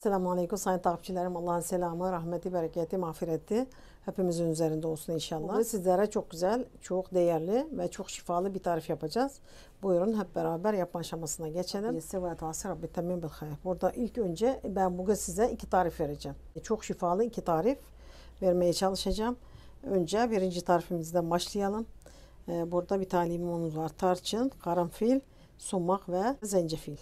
Selamun Aleyküm sayın takipçilerim. Allah'ın selamı, rahmeti, bereketi, mağfireti hepimizin üzerinde olsun inşallah. Bugün sizlere çok güzel, çok değerli ve çok şifalı bir tarif yapacağız. Buyurun hep beraber yapma aşamasına geçelim. Burada ilk önce ben bugün size iki tarif vereceğim. Çok şifalı iki tarif vermeye çalışacağım. Önce birinci tarifimizden başlayalım. Burada bir tane limonumuz var. Tarçın, karanfil, sumak ve zencefil.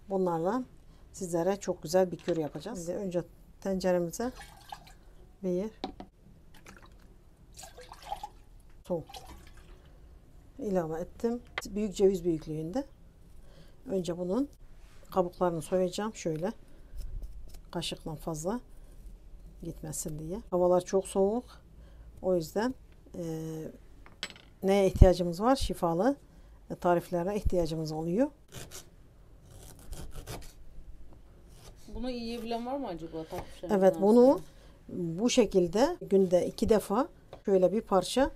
Bunlarla sizlere çok güzel bir kür yapacağız. Şimdi önce tenceremize bir su ilave ettim. Büyük ceviz büyüklüğünde. Önce bunun kabuklarını soyacağım. Şöyle kaşıkla fazla gitmesin diye. Havalar çok soğuk. O yüzden neye ihtiyacımız var? Şifalı tariflere ihtiyacımız oluyor. Bunu yiyebilen var mı acaba? Evet, bunu bu şekilde günde 2 defa şöyle bir parça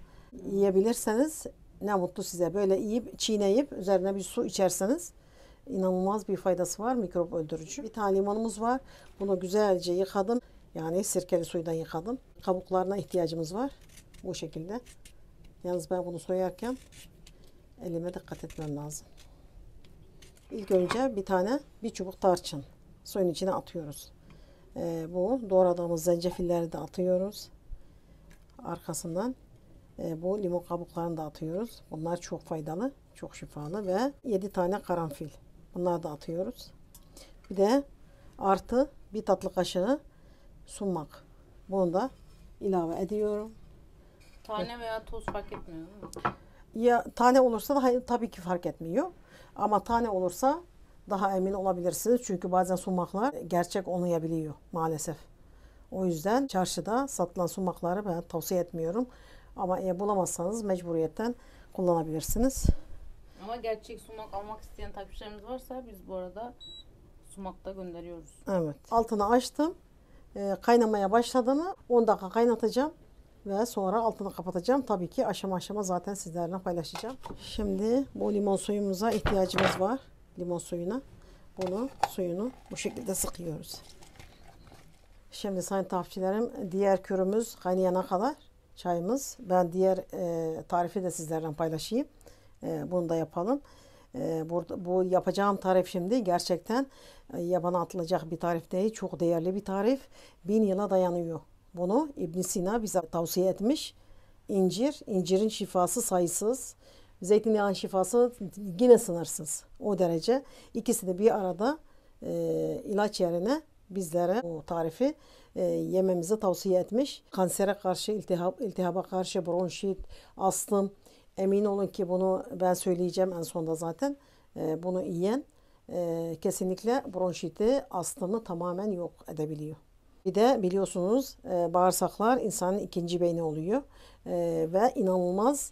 yiyebilirseniz ne mutlu size. Böyle yiyip çiğneyip üzerine bir su içerseniz inanılmaz bir faydası var, mikrop öldürücü. Bir tane limonumuz var. Bunu güzelce yıkadım. Yani sirkeli suydan yıkadım. Kabuklarına ihtiyacımız var. Bu şekilde. Yalnız ben bunu soyarken elime dikkat etmem lazım. İlk önce bir çubuk tarçın suyun içine atıyoruz. Bu doğradığımız zencefilleri de atıyoruz. Arkasından bu limon kabuklarını da atıyoruz. Bunlar çok faydalı, çok şifalı ve 7 tane karanfil. Bunları da atıyoruz. Bir de artı bir tatlı kaşığı sumak. Bunu da ilave ediyorum. Tane veya toz fark etmiyor değil mi? Ya tane olursa da hayır, tabii ki fark etmiyor. Ama tane olursa daha emin olabilirsiniz. Çünkü bazen sumaklar gerçek olmayabiliyor maalesef. O yüzden çarşıda satılan sumakları ben tavsiye etmiyorum. Ama eğer bulamazsanız mecburiyetten kullanabilirsiniz. Ama gerçek sumak almak isteyen takipçilerimiz varsa biz bu arada sumak da gönderiyoruz. Evet. Altını açtım. Kaynamaya başladı mı 10 dakika kaynatacağım. Ve sonra altını kapatacağım. Tabii ki aşama aşama zaten sizlerle paylaşacağım. Şimdi bu limon suyumuza ihtiyacımız var. Limon suyuna. Suyunu bu şekilde sıkıyoruz. Şimdi sayın takipçilerim diğer kürümüz kaynayana kadar çayımız. Ben diğer tarifi de sizlerle paylaşayım. Bunu da yapalım. Bu yapacağım tarif şimdi gerçekten yabana atılacak bir tarif değil. Çok değerli bir tarif. 1000 yıla dayanıyor. Bunu İbn Sina bize tavsiye etmiş. İncirin şifası sayısız. Zeytinyağının şifası yine sınırsız. O derece. İkisi de bir arada ilaç yerine bizlere bu tarifi yememizi tavsiye etmiş. Kansere karşı, iltihaba karşı, bronşit, astım. Emin olun ki bunu ben söyleyeceğim en sonunda zaten. Bunu yiyen kesinlikle bronşiti, astımı tamamen yok edebiliyor. Bir de biliyorsunuz bağırsaklar insanın ikinci beyni oluyor. Ve inanılmaz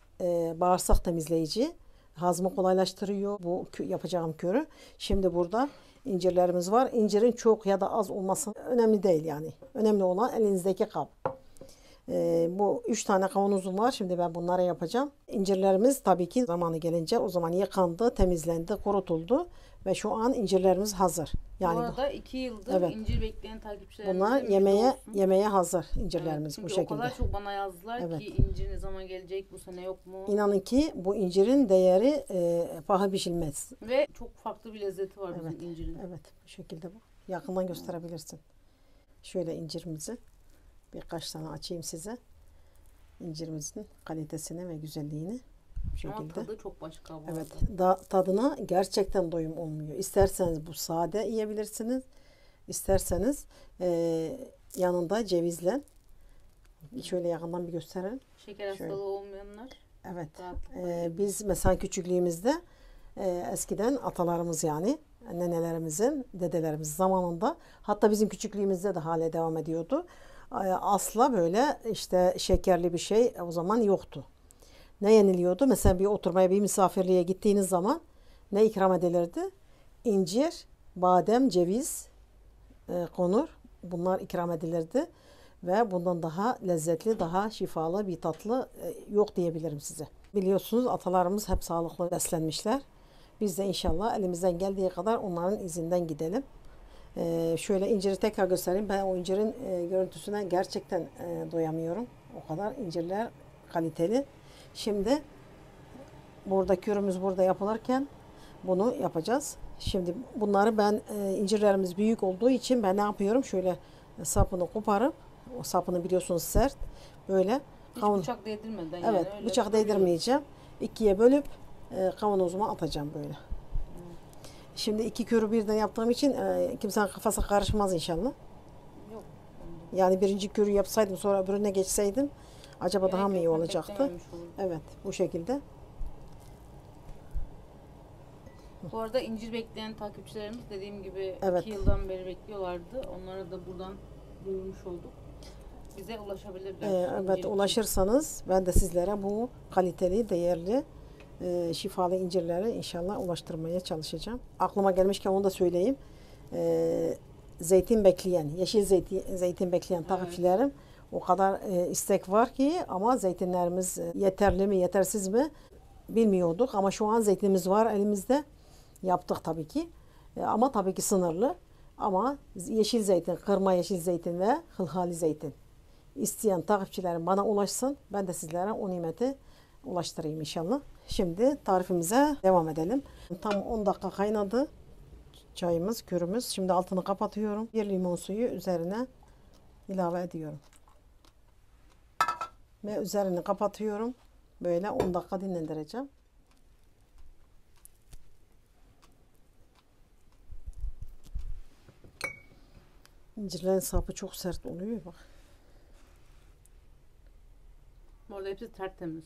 bağırsak temizleyici, hazmı kolaylaştırıyor bu yapacağım körü. Şimdi burada incirlerimiz var. İncirin çok ya da az olması önemli değil yani. Önemli olan elinizdeki kap. Bu 3 tane kavanozum var. Şimdi ben bunlara yapacağım. İncirlerimiz tabii ki zamanı gelince o zaman yıkandı, temizlendi, kurutuldu ve şu an incirlerimiz hazır. Yani bu arada 2 yıldır evet, incir bekleyen takipçilerimiz bunlar yemeye hazır incirlerimiz evet, bu şekilde. O kadar çok bana yazdılar evet, ki incir ne zaman gelecek, bu sene yok mu? İnanın ki bu incirin değeri paha biçilmez. Ve çok farklı bir lezzeti var evet, bizim incirin. Evet, bu şekilde bu. Yakından gösterebilirsin. Şöyle incirimizi birkaç tane açayım size. İncirimizin kalitesini ve güzelliğini bu şekilde. Ama tadı çok başka bu evet, arada. Tadına gerçekten doyum olmuyor. İsterseniz bu sade yiyebilirsiniz. İsterseniz yanında cevizle şöyle yakından bir gösterelim. Şeker hastalığı olmayanlar. Evet. Biz mesela küçüklüğümüzde eskiden atalarımız yani nenelerimizin, dedelerimiz zamanında hatta bizim küçüklüğümüzde de hala devam ediyordu. Asla böyle işte şekerli bir şey o zaman yoktu. Ne yeniliyordu? Mesela bir oturmaya, bir misafirliğe gittiğiniz zaman ne ikram edilirdi? İncir, badem, ceviz konur. Bunlar ikram edilirdi. Ve bundan daha lezzetli, daha şifalı bir tatlı yok diyebilirim size. Biliyorsunuz atalarımız hep sağlıklı beslenmişler. Biz de inşallah elimizden geldiği kadar onların izinden gidelim. Şöyle inciri tekrar göstereyim. Ben o incirin görüntüsüne gerçekten doyamıyorum. O kadar incirler kaliteli. Şimdi burada kürümüz burada yapılırken bunu yapacağız. Şimdi bunları ben incirlerimiz büyük olduğu için ben ne yapıyorum? Şöyle sapını koparıp, o sapını biliyorsunuz sert. Böyle Hiç bıçak değdirmeden yani. evet, Öyle bıçak değdirmeyeceğim. İkiye bölüp kavanozuma atacağım böyle. Şimdi iki körü birden yaptığım için kimsenin kafası karışmaz inşallah. Yok. Yani birinci körü yapsaydım sonra öbürüne geçseydim acaba daha mı iyi olacaktı? Evet, bu şekilde. Bu arada incir bekleyen takipçilerimiz dediğim gibi Evet. 2 yıldan beri bekliyorlardı. Onlara da buradan duyurmuş olduk. Bize ulaşabilirler. Evet, İncir için. ulaşırsanız ben de sizlere bu kaliteli, değerli, şifalı incirleri inşallah ulaştırmaya çalışacağım. Aklıma gelmişken onu da söyleyeyim. Zeytin bekleyen, yeşil zeytin bekleyen takipçilerim o kadar istek var ki ama zeytinlerimiz yeterli mi, yetersiz mi bilmiyorduk. Ama şu an zeytinimiz var elimizde. Yaptık tabii ki. Ama tabii ki sınırlı. Ama yeşil zeytin, kırma yeşil zeytin ve hılhali zeytin isteyen takipçilerim bana ulaşsın. Ben de sizlere o nimeti ulaştırayım inşallah. Şimdi tarifimize devam edelim. Tam 10 dakika kaynadı çayımız, kürümüz. Şimdi altını kapatıyorum. Bir limon suyu üzerine ilave ediyorum. Ve üzerini kapatıyorum. Böyle 10 dakika dinlendireceğim. İncirlerin sapı çok sert oluyor bak. Bu arada hepsi tertemiz.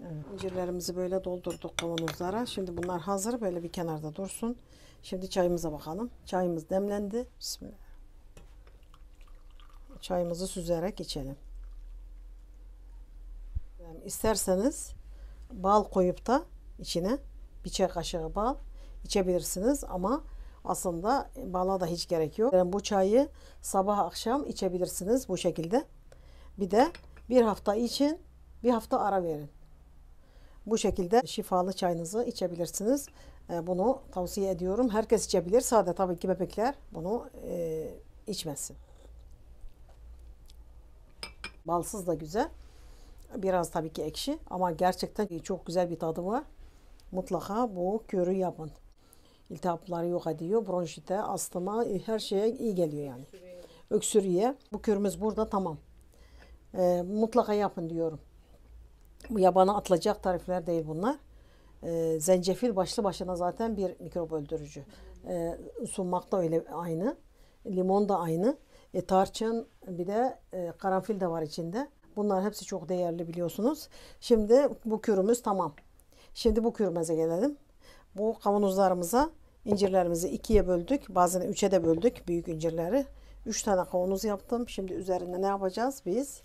Evet. İncirlerimizi böyle doldurduk kavanozlara. Şimdi bunlar hazır. Böyle bir kenarda dursun. Şimdi çayımıza bakalım. Çayımız demlendi. Bismillah. Çayımızı süzerek içelim. Yani İsterseniz bal koyup da içine bir çay kaşığı bal içebilirsiniz ama aslında bala da hiç gerek yok. Yani bu çayı sabah akşam içebilirsiniz bu şekilde. Bir de bir hafta için bir hafta ara verin. Bu şekilde şifalı çayınızı içebilirsiniz. Bunu tavsiye ediyorum. Herkes içebilir. Sadece tabii ki bebekler bunu içmesin. Balsız da güzel. Biraz tabii ki ekşi ama gerçekten çok güzel bir tadı var. Mutlaka bu körü yapın. İltihapları yok ediyor. Bronşite, astıma her şeye iyi geliyor yani. Öksürüğe. Bu körümüz burada tamam. Mutlaka yapın diyorum. Bu yabana atılacak tarifler değil bunlar. Zencefil başlı başına zaten bir mikrop öldürücü. Sumak da öyle aynı. Limon da aynı. Tarçın bir de karanfil de var içinde. Bunlar hepsi çok değerli biliyorsunuz. Şimdi bu kürümüz tamam. Şimdi bu kürümüze gelelim. Bu kavanozlarımıza incirlerimizi ikiye böldük. Bazen üçe de böldük büyük incirleri. 3 tane kavanoz yaptım. Şimdi üzerine ne yapacağız biz?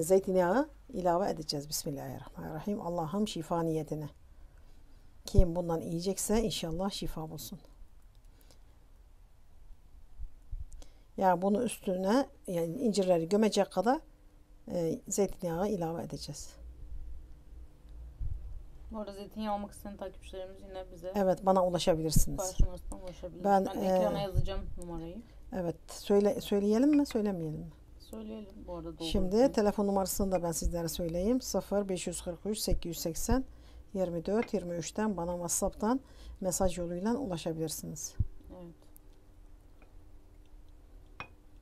Zeytinyağı ilave edeceğiz. Bismillahirrahmanirrahim. Allah'ım şifa niyetine. Kim bundan yiyecekse inşallah şifa bulsun. Yani bunu üstüne yani incirleri gömecek kadar zeytinyağı ilave edeceğiz. Bu arada zeytinyağı almak isteyen takipçilerimiz yine bize Evet, bana ulaşabilirsiniz. karşılaşmadan ulaşabilir. Ben ekrana yazacağım numarayı. Evet, söyleyelim mi, söylemeyelim mi? Söyleyelim bu arada. Şimdi telefon numarasını da ben sizlere söyleyeyim. 0543 880 24 23'ten bana WhatsApp'tan mesaj yoluyla ulaşabilirsiniz. Evet.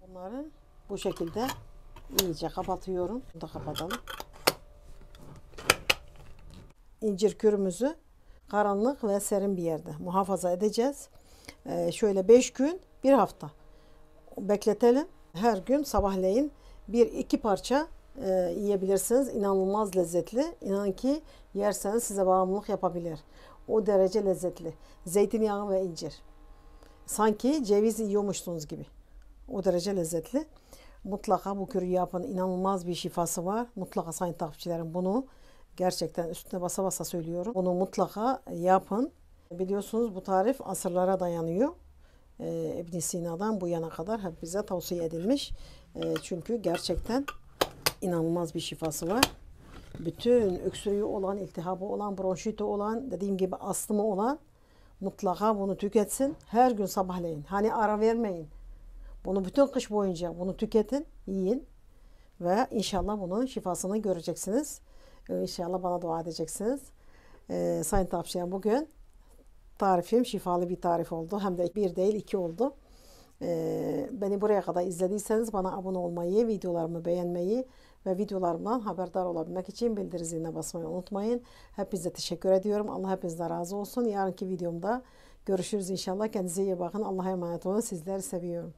Bunları bu şekilde iyice kapatıyorum. Bunu da kapatalım. İncir kürümüzü karanlık ve serin bir yerde muhafaza edeceğiz. Şöyle 5 gün, bir hafta bekletelim. Her gün sabahleyin 1-2 parça yiyebilirsiniz. İnanılmaz lezzetli. İnanın ki yerseniz size bağımlılık yapabilir. O derece lezzetli. Zeytinyağı ve incir. Sanki ceviz yiyormuşsunuz gibi. O derece lezzetli. Mutlaka bu kürü yapın. İnanılmaz bir şifası var. Mutlaka sayın takipçilerim bunu gerçekten üstüne basa basa söylüyorum. Bunu mutlaka yapın. Biliyorsunuz bu tarif asırlara dayanıyor. İbn Sina'dan bu yana kadar hep bize tavsiye edilmiş. Çünkü gerçekten inanılmaz bir şifası var. Bütün öksürüğü olan, iltihabı olan, bronşiti olan, dediğim gibi astımı olan mutlaka bunu tüketsin. Her gün sabahleyin. Hani ara vermeyin. Bunu bütün kış boyunca bunu tüketin, yiyin. Ve inşallah bunun şifasını göreceksiniz. İnşallah bana dua edeceksiniz. Sayın tavşan, bugün tarifim şifalı bir tarif oldu. Hem de bir değil, iki oldu. Beni buraya kadar izlediyseniz bana abone olmayı, videolarımı beğenmeyi ve videolarımdan haberdar olabilmek için bildiri ziline basmayı unutmayın. Hepinize teşekkür ediyorum. Allah hepinizden razı olsun. Yarınki videomda görüşürüz inşallah. Kendinize iyi bakın. Allah'a emanet olun. Sizleri seviyorum.